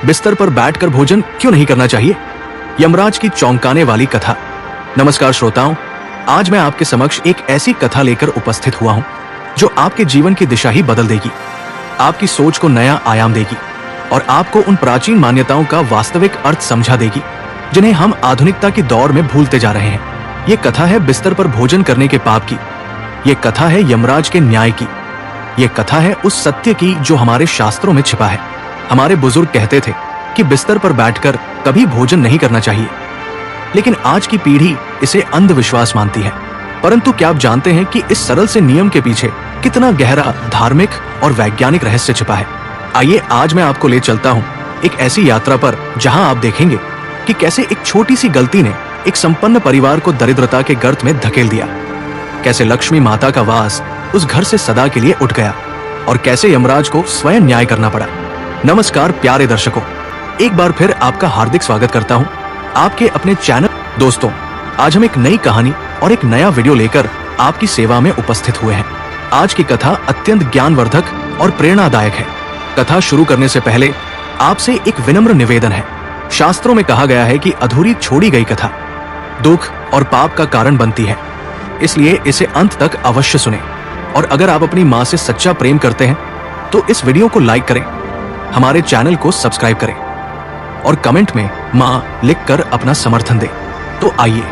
बिस्तर पर बैठकर भोजन क्यों नहीं करना चाहिए? यमराज की चौंकाने वाली कथा। नमस्कार श्रोताओं, आज मैं आपके समक्ष एक ऐसी कथा लेकर उपस्थित हुआ हूं जो आपके जीवन की दिशा ही बदल देगी, आपकी सोच को नया आयाम देगी और आपको उन प्राचीन मान्यताओं का वास्तविक अर्थ समझा देगी जिन्हें हम आधुनिकता के दौर में भूलते जा रहे हैं। ये कथा है बिस्तर पर भोजन करने के पाप की। ये कथा है यमराज के न्याय की। ये कथा है उस सत्य की जो हमारे शास्त्रों में छिपा है। हमारे बुजुर्ग कहते थे कि बिस्तर पर बैठकर कभी भोजन नहीं करना चाहिए, लेकिन आज की पीढ़ी इसे अंधविश्वास मानती है। परंतु क्या आप जानते हैं कि इस सरल से नियम के पीछे कितना गहरा धार्मिक और वैज्ञानिक रहस्य छिपा है? आइए आज मैं आपको ले चलता हूँ एक ऐसी यात्रा पर जहाँ आप देखेंगे कि कैसे एक छोटी सी गलती ने एक संपन्न परिवार को दरिद्रता के गर्त में धकेल दिया, कैसे लक्ष्मी माता का वास उस घर से सदा के लिए उठ गया और कैसे यमराज को स्वयं न्याय करना पड़ा। नमस्कार प्यारे दर्शकों, एक बार फिर आपका हार्दिक स्वागत करता हूं आपके अपने चैनल। दोस्तों, आज हम एक नई कहानी और एक नया वीडियो लेकर आपकी सेवा में उपस्थित हुए हैं। आज की कथा अत्यंत ज्ञानवर्धक और प्रेरणादायक है। कथा शुरू करने से पहले आपसे एक विनम्र निवेदन है। शास्त्रों में कहा गया है कि अधूरी छोड़ी गई कथा दुख और पाप का कारण बनती है, इसलिए इसे अंत तक अवश्य सुनें। और अगर आप अपनी माँ से सच्चा प्रेम करते हैं तो इस वीडियो को लाइक करें, हमारे चैनल को सब्सक्राइब करें और कमेंट में माँ लिखकर अपना समर्थन दें। तो आइए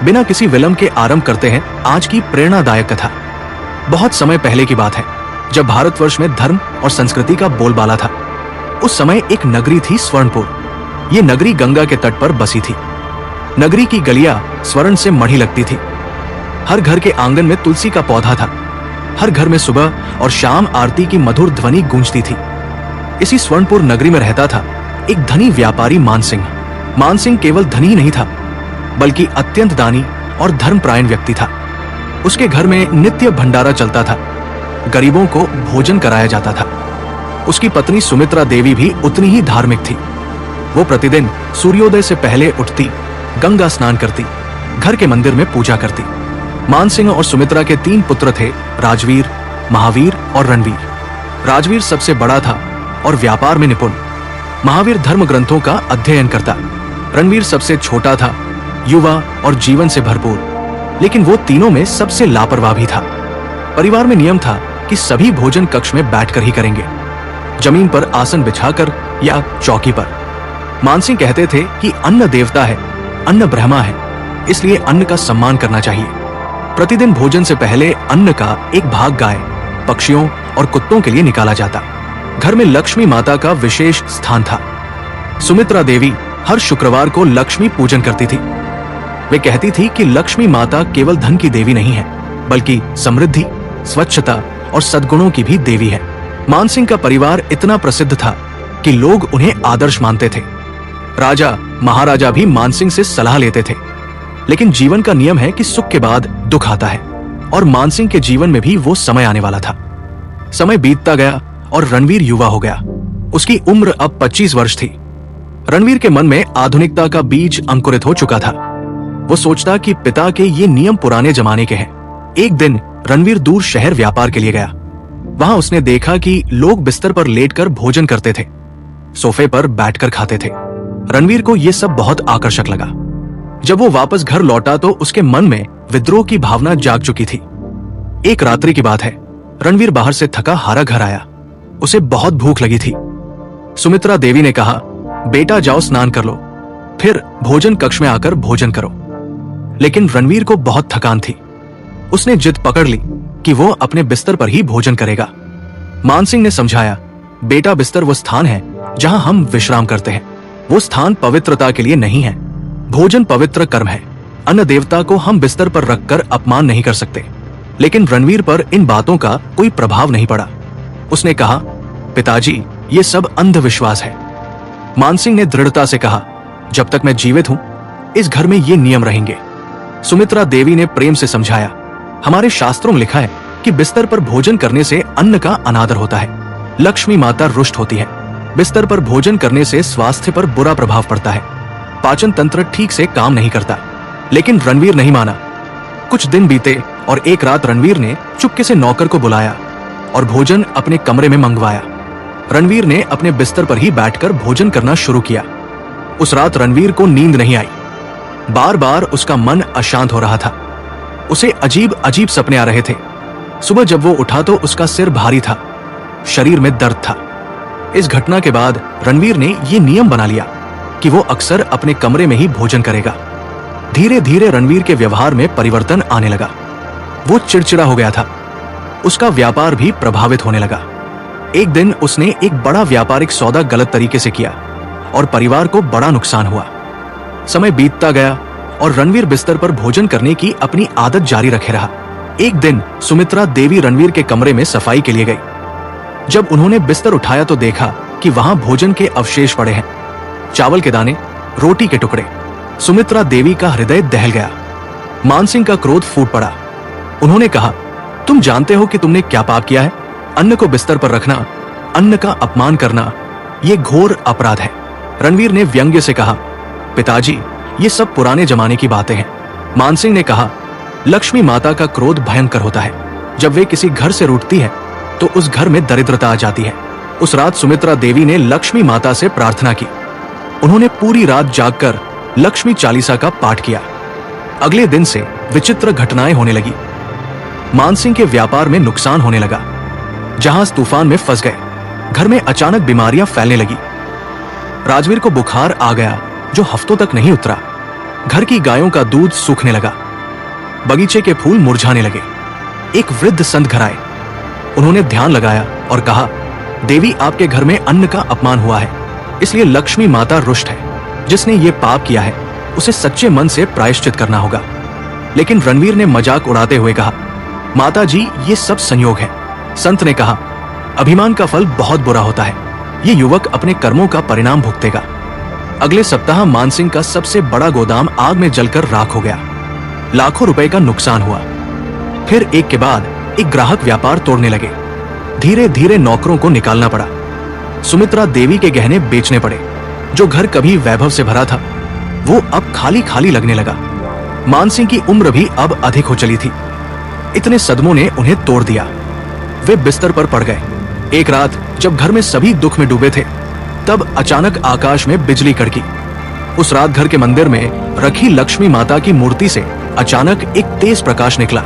बिना किसी विलंब के आरंभ करते हैं आज की प्रेरणादायक कथा। बहुत समय पहले की बात है, जब भारतवर्ष में धर्म और संस्कृति का बोलबाला था। उस समय एक नगरी थी स्वर्णपुर। ये नगरी गंगा के तट पर बसी थी। नगरी की गलियां स्वर्ण से मढ़ी लगती थी। हर घर के आंगन में तुलसी का पौधा था। हर घर में सुबह और शाम आरती की मधुर ध्वनि गूंजती थी। इसी स्वर्णपुर नगरी में रहता था एक धनी व्यापारी मानसिंह। मानसिंह केवल धनी ही नहीं था, बल्कि अत्यंत दानी और धर्मपरायण व्यक्ति था। उसके घर में नित्य भंडारा चलता था, गरीबों को भोजन कराया जाता था। उसकी पत्नी सुमित्रा देवी भी उतनी ही धार्मिक थी। वो प्रतिदिन सूर्योदय से पहले उठती, गंगा स्नान करती, घर के मंदिर में पूजा करती। मानसिंह और सुमित्रा के 3 पुत्र थे, राजवीर, महावीर और रणवीर। राजवीर सबसे बड़ा था और व्यापार में निपुण। महावीर धर्म ग्रंथों का अध्ययन करता। रणवीर सबसे छोटा था, युवा और जीवन से भरपूर, लेकिन वो तीनों में सबसे लापरवाह भी था। परिवार में नियम था कि सभी भोजन कक्ष में बैठकर ही करेंगे, जमीन पर आसन बिछाकर या चौकी पर। मानसिंह कहते थे कि अन्न देवता है, अन्न ब्रह्मा है, इसलिए अन्न का सम्मान करना चाहिए। प्रतिदिन भोजन से पहले अन्न का एक भाग गाय, पक्षियों और कुत्तों के लिए निकाला जाता। घर में लक्ष्मी माता का विशेष स्थान था। सुमित्रा देवी हर शुक्रवार को लक्ष्मी पूजन करती थी। वे कहती थी कि लक्ष्मी माता केवल धन की देवी नहीं है, बल्कि समृद्धि, स्वच्छता और सद्गुणों की भी देवी है। मानसिंह का परिवार इतना प्रसिद्ध था कि लोग उन्हें आदर्श मानते थे। राजा महाराजा भी मानसिंह से सलाह लेते थे। लेकिन जीवन का नियम है कि सुख के बाद दुख आता है, और मानसिंह के जीवन में भी वो समय आने वाला था। समय बीतता गया और रणवीर युवा हो गया। उसकी उम्र अब 25 वर्ष थी। रणवीर के मन में आधुनिकता का बीज अंकुरित हो चुका था। वो सोचता कि पिता के ये नियम पुराने जमाने के हैं। एक दिन रणवीर दूर शहर व्यापार के लिए गया। वहां उसने देखा कि लोग बिस्तर पर लेटकर भोजन करते थे, सोफे पर बैठकर खाते थे। रणवीर को यह सब बहुत आकर्षक लगा। जब वो वापस घर लौटा तो उसके मन में विद्रोह की भावना जाग चुकी थी। एक रात्रि की बात है, रणवीर बाहर से थका हारा घर आया। उसे बहुत भूख लगी थी। सुमित्रा देवी ने कहा, बेटा जाओ स्नान कर लो, फिर भोजन कक्ष में आकर भोजन करो। लेकिन रणवीर को बहुत थकान थी। उसने जिद पकड़ ली कि वो अपने बिस्तर पर ही भोजन करेगा। मानसिंह ने समझाया, बेटा बिस्तर वो स्थान है जहां हम विश्राम करते हैं। वो स्थान पवित्रता के लिए नहीं है। भोजन पवित्र कर्म है। अन्न देवता को हम बिस्तर पर रखकर अपमान नहीं कर सकते। लेकिन रणवीर पर इन बातों का कोई प्रभाव नहीं पड़ा। उसने कहा, पिताजी ये सब अंधविश्वास है। मानसिंह ने दृढ़ता से कहा, जब तक मैं जीवित हूं इस घर में ये नियम रहेंगे। सुमित्रा देवी ने प्रेम से समझाया, हमारे शास्त्रों में लिखा है कि बिस्तर पर भोजन करने से अन्न का अनादर होता है, लक्ष्मी माता रुष्ट होती है। बिस्तर पर भोजन करने से स्वास्थ्य पर बुरा प्रभाव पड़ता है, पाचन तंत्र ठीक से काम नहीं करता। लेकिन रणवीर नहीं माना। कुछ दिन बीते और एक रात रणवीर ने चुपके से नौकर को बुलाया और भोजन अपने कमरे में मंगवाया। रणवीर ने अपने बिस्तर पर ही बैठकर भोजन करना शुरू किया। उस रात रणवीर को नींद नहीं आई। बार बार उसका मन अशांत हो रहा था। उसे अजीब अजीब सपने आ रहे थे। सुबह जब वो उठा तो उसका सिर भारी था, शरीर में दर्द था। इस घटना के बाद रणवीर ने ये नियम बना लिया कि वो अक्सर अपने कमरे में ही भोजन करेगा। धीरे धीरे रणवीर के व्यवहार में परिवर्तन आने लगा। वो चिड़चिड़ा हो गया था। उसका व्यापार भी प्रभावित होने लगा। एक दिन उसने एक बड़ा व्यापारिक सौदा गलत तरीके से किया और परिवार को बड़ा नुकसान हुआ। समय बीतता गया और रणवीर बिस्तर पर भोजन करने की अपनी आदत जारी रखे रहा। एक दिन सुमित्रा देवी रणवीर के कमरे में सफाई के लिए गई। जब उन्होंने बिस्तर उठाया तो देखा कि वहां भोजन के अवशेष पड़े हैं, चावल के दाने, रोटी के टुकड़े। सुमित्रा देवी का हृदय दहल गया। मानसिंह का क्रोध फूट पड़ा। उन्होंने कहा, तुम जानते हो कि तुमने क्या पाप किया है? अन्न को बिस्तर पर रखना, अन्न का अपमान करना, यह घोर अपराध है। रणवीर ने व्यंग्य से कहा, पिताजी, ये सब पुराने जमाने की बातें हैं। मानसिंह ने कहा, लक्ष्मी माता का क्रोध भयंकर होता है। जब वे किसी घर से रूठती है तो उस घर में दरिद्रता आ जाती है। उस रात सुमित्रा देवी ने लक्ष्मी माता से प्रार्थना की। उन्होंने पूरी रात जागकर लक्ष्मी चालीसा का पाठ किया। अगले दिन से विचित्र घटनाएं होने लगी। मानसिंह के व्यापार में नुकसान होने लगा। जहाज तूफान में फंस गए। घर में अचानक बीमारियां फैलने लगी। राजवीर को बुखार आ गया जो हफ्तों तक नहीं उतरा। घर की गायों का दूध सूखने लगा। बगीचे के फूल मुरझाने लगे। एक वृद्ध संत घर आए। उन्होंने ध्यान लगाया और कहा, देवी, आपके घर में अन्न का अपमान हुआ है, इसलिए लक्ष्मी माता रुष्ट है। जिसने ये पाप किया है उसे सच्चे मन से प्रायश्चित करना होगा। लेकिन रणवीर ने मजाक उड़ाते हुए कहा, माता जी, ये सब संयोग है। संत ने कहा, अभिमान का फल बहुत बुरा होता है। ये युवक अपने कर्मों का परिणाम भुगतेगा। अगले सप्ताह मानसिंह का सबसे बड़ा गोदाम आग में जलकर राख हो गया। लाखों रुपए का नुकसान हुआ। फिर एक के बाद एक ग्राहक व्यापार तोड़ने लगे। धीरे धीरे नौकरों को निकालना पड़ा। सुमित्रा देवी के गहने बेचने पड़े। जो घर कभी वैभव से भरा था वो अब खाली खाली लगने लगा। मानसिंह की उम्र भी अब अधिक हो चली थी। इतने सदमों ने उन्हें तोड़ दिया। वे बिस्तर पर पड़ गए। एक रात जब घर में सभी दुख में डूबे थे तब अचानक आकाश में बिजली कड़की। उस रात घर के मंदिर में रखी लक्ष्मी माता की मूर्ति से अचानक एक तेज प्रकाश निकला।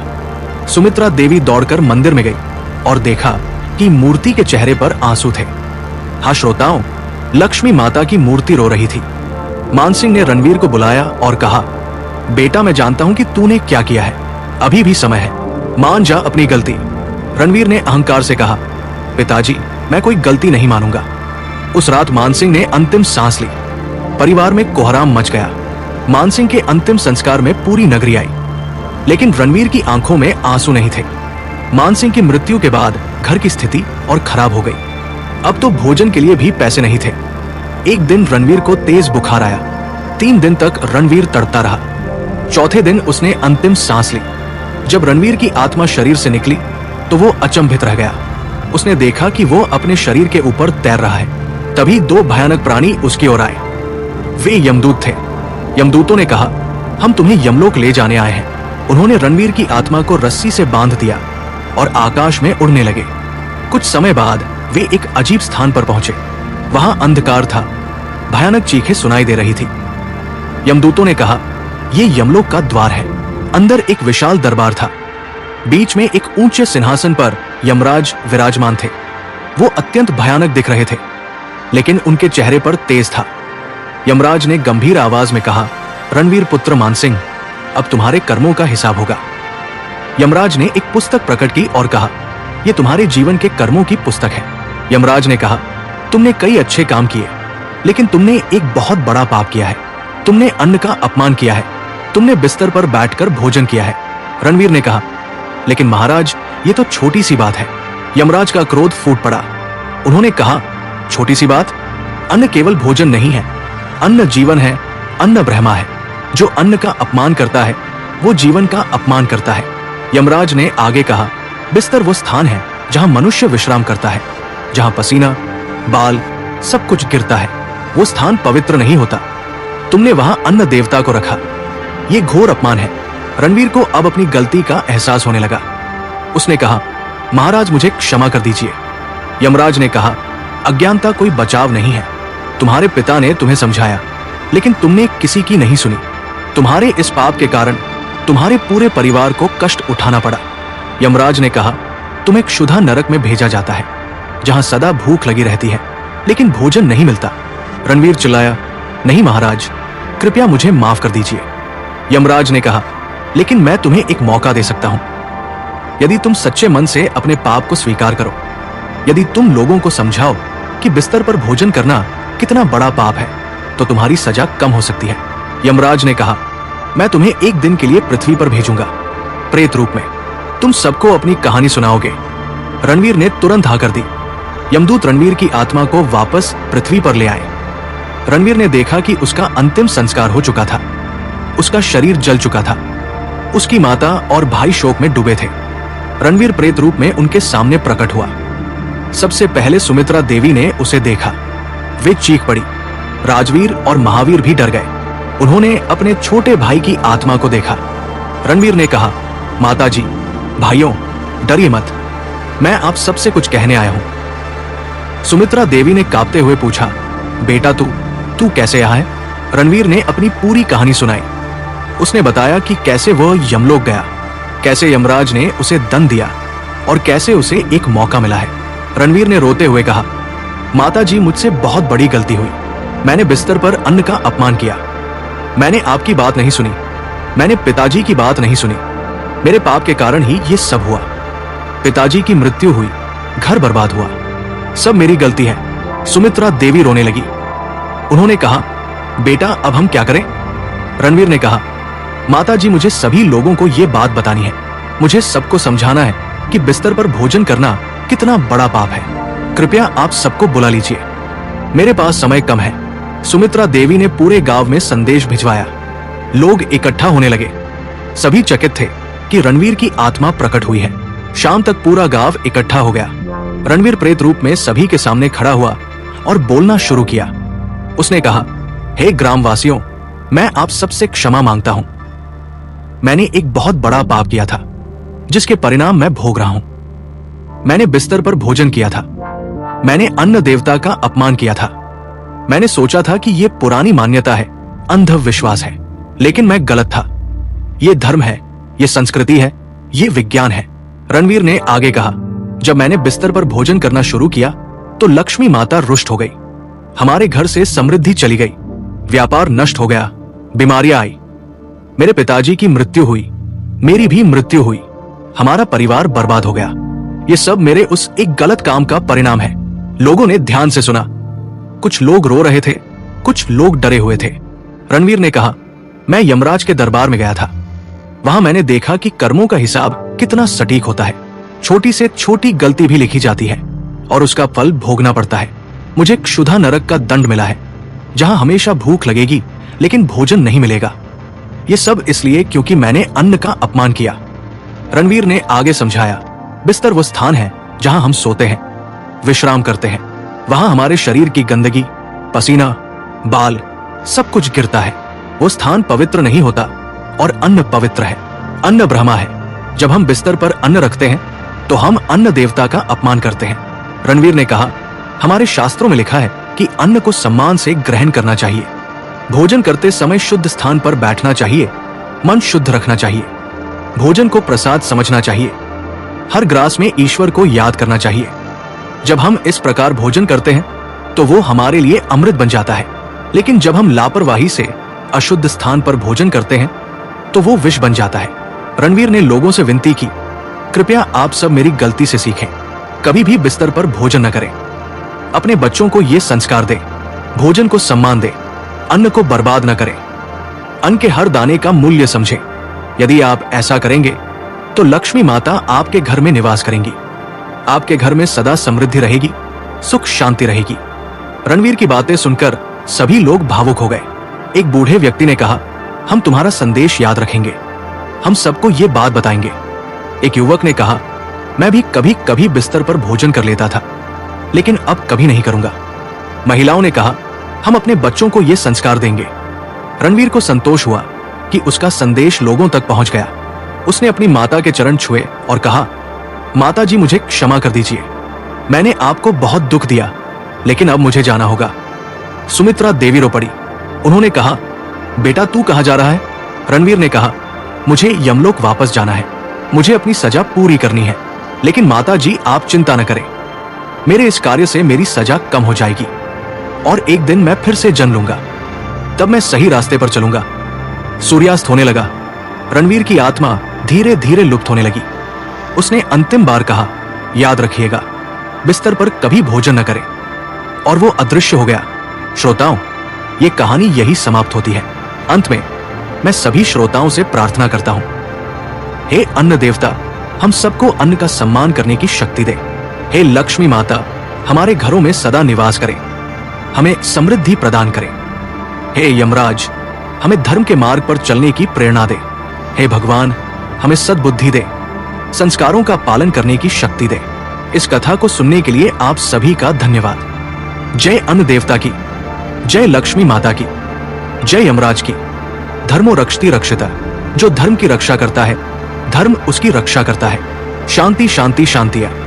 सुमित्रा देवी दौड़कर मंदिर में गई और देखा कि मूर्ति के चेहरे पर आंसू थे। हाँ श्रोताओं, लक्ष्मी माता की मूर्ति रो रही थी। मानसिंह ने रणवीर को बुलाया और कहा, बेटा, मैं जानता हूं कि तूने क्या किया है। अभी भी समय है, मान जा अपनी गलती। रणवीर ने अहंकार से कहा, पिताजी, मैं कोई गलती नहीं मानूंगा। उस रात मानसिंह ने अंतिम सांस ली। परिवार में कोहराम मच गया। मानसिंह के अंतिम संस्कार में पूरी नगरी आई, लेकिन रणवीर की आंखों में आंसू नहीं थे। मानसिंह की मृत्यु के बाद घर की स्थिति और खराब हो गई। अब तो भोजन के लिए भी पैसे नहीं थे। एक दिन रणवीर को तेज बुखार आया। 3 दिन तक रणवीर तड़पता रहा। चौथे दिन उसने अंतिम सांस ली। जब रणवीर की आत्मा शरीर से निकली तो वो अचंभित रह गया। उसने देखा कि वो अपने शरीर के ऊपर तैर रहा है। तभी 2 भयानक प्राणी उसकी ओर आए। वे यमदूत थे। यमदूतों ने कहा, हम तुम्हें यमलोक ले जाने आए हैं। उन्होंने रणवीर की आत्मा को रस्सी से बांध दिया और आकाश में उड़ने लगे। कुछ समय बाद वे एक अजीब स्थान पर पहुंचे। वहां अंधकार था। भयानक चीखें सुनाई दे रही थी। यमदूतों ने कहा, यह यमलोक का द्वार है। अंदर एक विशाल दरबार था। बीच में एक ऊंचे सिंहासन पर यमराज विराजमान थे। वो अत्यंत भयानक दिख रहे थे, लेकिन उनके चेहरे पर तेज था। यमराज ने गंभीर आवाज में कहा, रणवीर पुत्र मानसिंह, अब तुम्हारे कर्मों का हिसाब होगा। यमराज ने एक पुस्तक प्रकट की और कहा, यह तुम्हारे जीवन के कर्मों की पुस्तक है। यमराज ने कहा, तुमने कई अच्छे काम किए, लेकिन तुमने एक बहुत बड़ा पाप किया है। तुमने अन्न का अपमान किया है। तुमने बिस्तर पर बैठकर भोजन किया है। रणवीर ने कहा, लेकिन महाराज, ये तो छोटी सी बात है। यमराज का क्रोध फूट पड़ा। उन्होंने कहा, छोटी सी बात? अन्न केवल भोजन नहीं है, अन्न जीवन है, अन्न ब्रह्मा है। जो अन्न का अपमान करता है वो जीवन का अपमान करता है। यमराज ने आगे कहा, बिस्तर वो स्थान है जहां मनुष्य विश्राम करता है, जहां पसीना, बाल सब कुछ गिरता है। वो स्थान पवित्र नहीं होता। तुमने वहां अन्न देवता को रखा। ये घोर अपमान है। रणवीर को अब अपनी गलती का एहसास होने लगा। उसने कहा, महाराज, मुझे क्षमा कर दीजिए। यमराज ने कहा, अज्ञानता कोई बचाव नहीं है। तुम्हारे पिता ने तुम्हें समझाया, लेकिन तुमने किसी की नहीं सुनी। तुम्हारे इस पाप के कारण तुम्हारे पूरे परिवार को कष्ट उठाना पड़ा। यमराज ने कहा, तुम्हें क्षुधा नरक में भेजा जाता है, जहां सदा भूख लगी रहती है, लेकिन भोजन नहीं मिलता। रणवीर चिल्लाया, नहीं महाराज, कृपया मुझे माफ कर दीजिए। यमराज ने कहा, लेकिन मैं तुम्हें एक मौका दे सकता हूं। यदि तुम सच्चे मन से अपने पाप को स्वीकार करो, यदि तुम लोगों को समझाओ कि बिस्तर पर भोजन करना कितना बड़ा पाप है, तो तुम्हारी सजा कम हो सकती है। यमराज ने कहा, मैं तुम्हें एक दिन के लिए पृथ्वी पर भेजूंगा, प्रेत रूप में। तुम सबको अपनी कहानी सुनाओगे। रणवीर ने तुरंत हाँ कर दी। यमदूत रणवीर की आत्मा को वापस पृथ्वी पर ले आए। रणवीर ने देखा कि उसका अंतिम संस्कार हो चुका था। उसका शरीर जल चुका था। उसकी माता और भाई शोक में डूबे थे। रणवीर प्रेत रूप में उनके सामने प्रकट हुआ। सबसे पहले सुमित्रा देवी ने उसे देखा। वे चीख पड़ी। राजवीर और महावीर भी डर गए। उन्होंने अपने छोटे भाई की आत्मा को देखा। रणवीर ने कहा, माताजी, भाइयों, डरिए मत, मैं आप सबसे कुछ कहने आया हूं। सुमित्रा देवी ने कांपते हुए पूछा, बेटा तू कैसे यहाँ है? रणवीर ने अपनी पूरी कहानी सुनाई। उसने बताया कि कैसे वह यमलोक गया, कैसे यमराज ने उसे दंड दिया और कैसे उसे एक मौका मिला है। रणवीर ने रोते हुए कहा, माताजी, मुझसे बहुत बड़ी गलती हुई। मैंने बिस्तर पर अन्न का अपमान किया। मैंने आपकी बात नहीं सुनी। मैंने पिताजी की बात नहीं सुनी। मेरे पाप के कारण ही ये सब हुआ। पिताजी की मृत्यु हुई, घर बर्बाद हुआ, सब मेरी गलती है। सुमित्रा देवी रोने लगी। उन्होंने कहा, बेटा अब हम क्या करें? रणवीर ने कहा, माताजी, मुझे सभी लोगों को ये बात बतानी है। मुझे सबको समझाना है कि बिस्तर पर भोजन करना कितना बड़ा पाप है। कृपया आप सबको बुला लीजिए, मेरे पास समय कम है। सुमित्रा देवी ने पूरे गांव में संदेश भिजवाया। लोग इकट्ठा होने लगे। सभी चकित थे कि रणवीर की आत्मा प्रकट हुई है। शाम तक पूरा गांव इकट्ठा हो गया। रणवीर प्रेत रूप में सभी के सामने खड़ा हुआ और बोलना शुरू किया। उसने कहा, हे ग्रामवासियों, मैं आप सबसे क्षमा मांगता हूं। मैंने एक बहुत बड़ा पाप किया था, जिसके परिणाम मैं भोग रहा हूं। मैंने बिस्तर पर भोजन किया था। मैंने अन्न देवता का अपमान किया था। मैंने सोचा था कि यह पुरानी मान्यता है, अंधविश्वास है, लेकिन मैं गलत था। यह धर्म है, यह संस्कृति है, यह विज्ञान है। रणवीर ने आगे कहा, जब मैंने बिस्तर पर भोजन करना शुरू किया तो लक्ष्मी माता रुष्ट हो गई। हमारे घर से समृद्धि चली गई, व्यापार नष्ट हो गया, बीमारियां आई। मेरे पिताजी की मृत्यु हुई, मेरी भी मृत्यु हुई, हमारा परिवार बर्बाद हो गया। ये सब मेरे उस एक गलत काम का परिणाम है। लोगों ने ध्यान से सुना। कुछ लोग रो रहे थे, कुछ लोग डरे हुए थे। रणवीर ने कहा, मैं यमराज के दरबार में गया था। वहां मैंने देखा कि कर्मों का हिसाब कितना सटीक होता है। छोटी से छोटी गलती भी लिखी जाती है और उसका फल भोगना पड़ता है। मुझे क्षुधा नरक का दंड मिला है, जहां हमेशा भूख लगेगी लेकिन भोजन नहीं मिलेगा। ये सब इसलिए क्योंकि मैंने अन्न का अपमान किया। रणवीर ने आगे समझाया, बिस्तर वो स्थान है जहां हम सोते हैं, विश्राम करते हैं। वहां हमारे शरीर की गंदगी, पसीना, बाल सब कुछ गिरता है। वो स्थान पवित्र नहीं होता और अन्न पवित्र है। अन्न ब्रह्मा है। जब हम बिस्तर पर अन्न रखते हैं तो हम अन्न देवता का अपमान करते हैं। रणवीर ने कहा, हमारे शास्त्रों में लिखा है कि अन्न को सम्मान से ग्रहण करना चाहिए। भोजन करते समय शुद्ध स्थान पर बैठना चाहिए, मन शुद्ध रखना चाहिए, भोजन को प्रसाद समझना चाहिए, हर ग्रास में ईश्वर को याद करना चाहिए। जब हम इस प्रकार भोजन करते हैं तो वो हमारे लिए अमृत बन जाता है, लेकिन जब हम लापरवाही से अशुद्ध स्थान पर भोजन करते हैं तो वो विष बन जाता है। रणवीर ने लोगों से विनती की, कृपया आप सब मेरी गलती से सीखें, कभी भी बिस्तर पर भोजन न करें। अपने बच्चों को ये संस्कार दें, भोजन को सम्मान दें, अन्न को बर्बाद न करें, अन्न के हर दाने का मूल्य समझें। यदि आप ऐसा करेंगे तो लक्ष्मी माता आपके घर में निवास करेंगी। आपके घर में सदा समृद्धि रहेगी, सुख शांति रहेगी। रणवीर की बातें सुनकर सभी लोग भावुक हो गए। एक बूढ़े व्यक्ति ने कहा, हम तुम्हारा संदेश याद रखेंगे, हम सबको ये बात बताएंगे। एक युवक ने कहा, मैं भी कभी कभी बिस्तर पर भोजन कर लेता था, लेकिन अब कभी नहीं करूंगा। महिलाओं ने कहा, हम अपने बच्चों को ये संस्कार देंगे। रणवीर को संतोष हुआ कि उसका संदेश लोगों तक पहुंच गया। उसने अपनी माता के चरण छुए और कहा, माता जी, मुझे क्षमा कर दीजिए। मैंने आपको बहुत दुख दिया। लेकिन अब मुझे जाना होगा। सुमित्रा देवी रो पड़ी। उन्होंने कहा, बेटा तू कहाँ जा रहा है? रणवीर ने कहा, मुझे यमलोक वापस जाना है। मुझे अपनी सजा पूरी करनी है। लेकिन माता जी आप चिंता न करें, मेरे इस कार्य से मेरी सजा कम हो जाएगी और एक दिन मैं फिर से जन्म लूंगा। तब मैं सही रास्ते पर चलूंगा। सूर्यास्त होने लगा। रणवीर की आत्मा धीरे धीरे लुप्त होने लगी। उसने अंतिम बार कहा, याद रखिएगा, बिस्तर पर कभी भोजन न करें। और वो अदृश्य हो गया। श्रोताओं, ये कहानी यही समाप्त होती है। अंत में मैं सभी श्रोताओं से प्रार्थना करता हूं, हे अन्न देवता, हम सबको अन्न का सम्मान करने की शक्ति दे। हे लक्ष्मी माता, हमारे घरों में सदा निवास करें, हमें समृद्धि प्रदान करें। हे यमराज, हमें धर्म के मार्ग पर चलने की प्रेरणा दे। हे भगवान, हमें सद्बुद्धि दे, संस्कारों का पालन करने की शक्ति दे। इस कथा को सुनने के लिए आप सभी का धन्यवाद। जय अन्न देवता की, जय लक्ष्मी माता की, जय यमराज की। धर्मो रक्षति रक्षिता, जो धर्म की रक्षा करता है, धर्म उसकी रक्षा करता है। शांति शांति शांतिया।